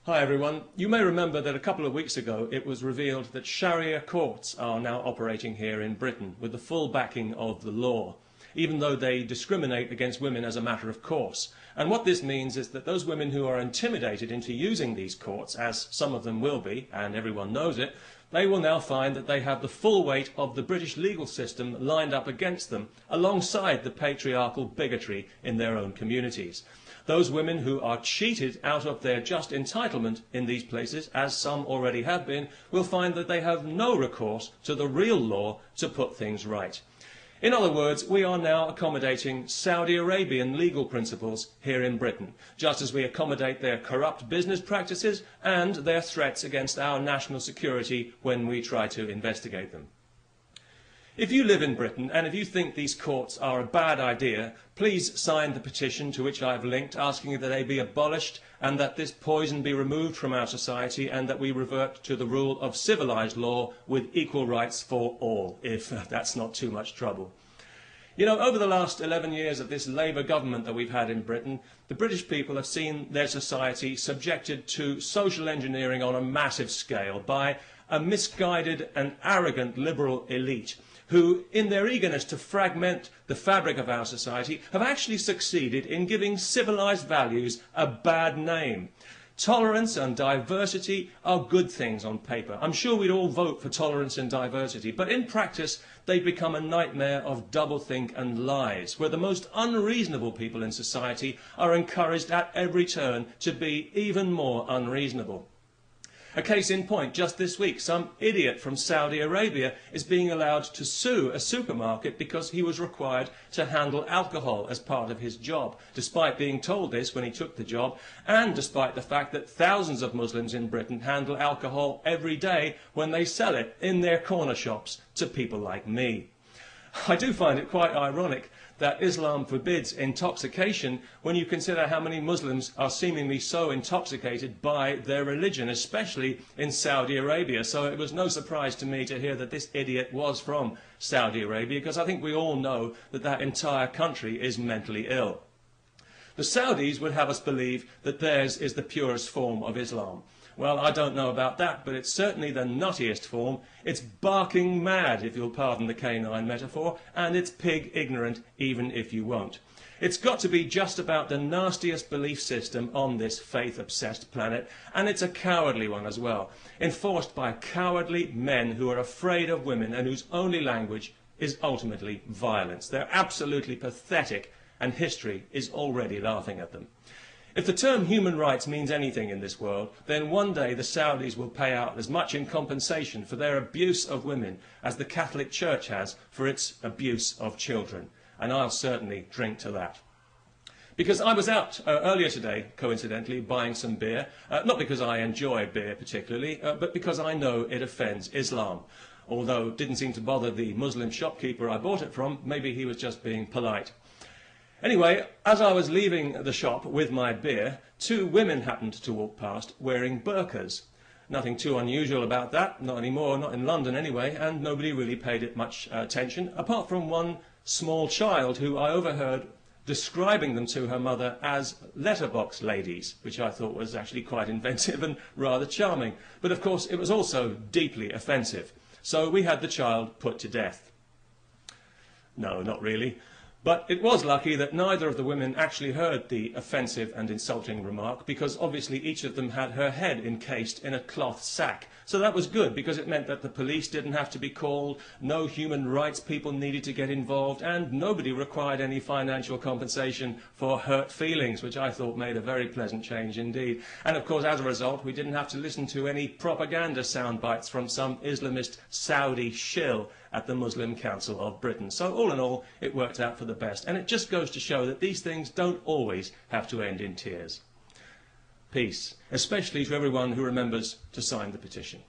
Hi everyone. You may remember that a couple of weeks ago it was revealed that sharia courts are now operating here in Britain with the full backing of the law, even though they discriminate against women as a matter of course. And what this means is that those women who are intimidated into using these courts, as some of them will be, and everyone knows it, they will now find that they have the full weight of the British legal system lined up against them, alongside the patriarchal bigotry in their own communities. Those women who are cheated out of their just entitlement in these places, as some already have been, will find that they have no recourse to the real law to put things right. In other words, we are now accommodating Saudi Arabian legal principles here in Britain, just as we accommodate their corrupt business practices and their threats against our national security when we try to investigate them. If you live in Britain and if you think these courts are a bad idea, please sign the petition to which I have linked, asking that they be abolished and that this poison be removed from our society and that we revert to the rule of civilised law with equal rights for all, if that's not too much trouble. You know, over the last 11 years of this Labour government that we've had in Britain, the British people have seen their society subjected to social engineering on a massive scale by a misguided and arrogant liberal elite who, in their eagerness to fragment the fabric of our society, have actually succeeded in giving civilised values a bad name. Tolerance and diversity are good things on paper. I'm sure we'd all vote for tolerance and diversity, but in practice they've become a nightmare of doublethink and lies, where the most unreasonable people in society are encouraged at every turn to be even more unreasonable. A case in point, just this week, some idiot from Saudi Arabia is being allowed to sue a supermarket because he was required to handle alcohol as part of his job, despite being told this when he took the job, and despite the fact that thousands of Muslims in Britain handle alcohol every day when they sell it in their corner shops to people like me. I do find it quite ironic that Islam forbids intoxication when you consider how many Muslims are seemingly so intoxicated by their religion, especially in Saudi Arabia. So it was no surprise to me to hear that this idiot was from Saudi Arabia, because I think we all know that that entire country is mentally ill. The Saudis would have us believe that theirs is the purest form of Islam. Well, I don't know about that, but it's certainly the nuttiest form. It's barking mad, if you'll pardon the canine metaphor, and it's pig ignorant, even if you won't. It's got to be just about the nastiest belief system on this faith-obsessed planet, and it's a cowardly one as well, enforced by cowardly men who are afraid of women and whose only language is ultimately violence. They're absolutely pathetic, and history is already laughing at them. If the term human rights means anything in this world, then one day the Saudis will pay out as much in compensation for their abuse of women as the Catholic Church has for its abuse of children. And I'll certainly drink to that. Because I was out earlier today, coincidentally, buying some beer, not because I enjoy beer particularly, but because I know it offends Islam. Although it didn't seem to bother the Muslim shopkeeper I bought it from, maybe he was just being polite. Anyway, as I was leaving the shop with my beer, two women happened to walk past wearing burqas. Nothing too unusual about that, not anymore, not in London anyway, and nobody really paid it much attention, apart from one small child who I overheard describing them to her mother as letterbox ladies, which I thought was actually quite inventive and rather charming. But of course it was also deeply offensive, so we had the child put to death. No, not really. But it was lucky that neither of the women actually heard the offensive and insulting remark, because obviously each of them had her head encased in a cloth sack. So that was good, because it meant that the police didn't have to be called, no human rights people needed to get involved, and nobody required any financial compensation for hurt feelings, which I thought made a very pleasant change indeed. And of course, as a result, we didn't have to listen to any propaganda sound bites from some Islamist Saudi shill at the Muslim Council of Britain. So all in all, it worked out for the best. And it just goes to show that these things don't always have to end in tears. Peace, especially to everyone who remembers to sign the petition.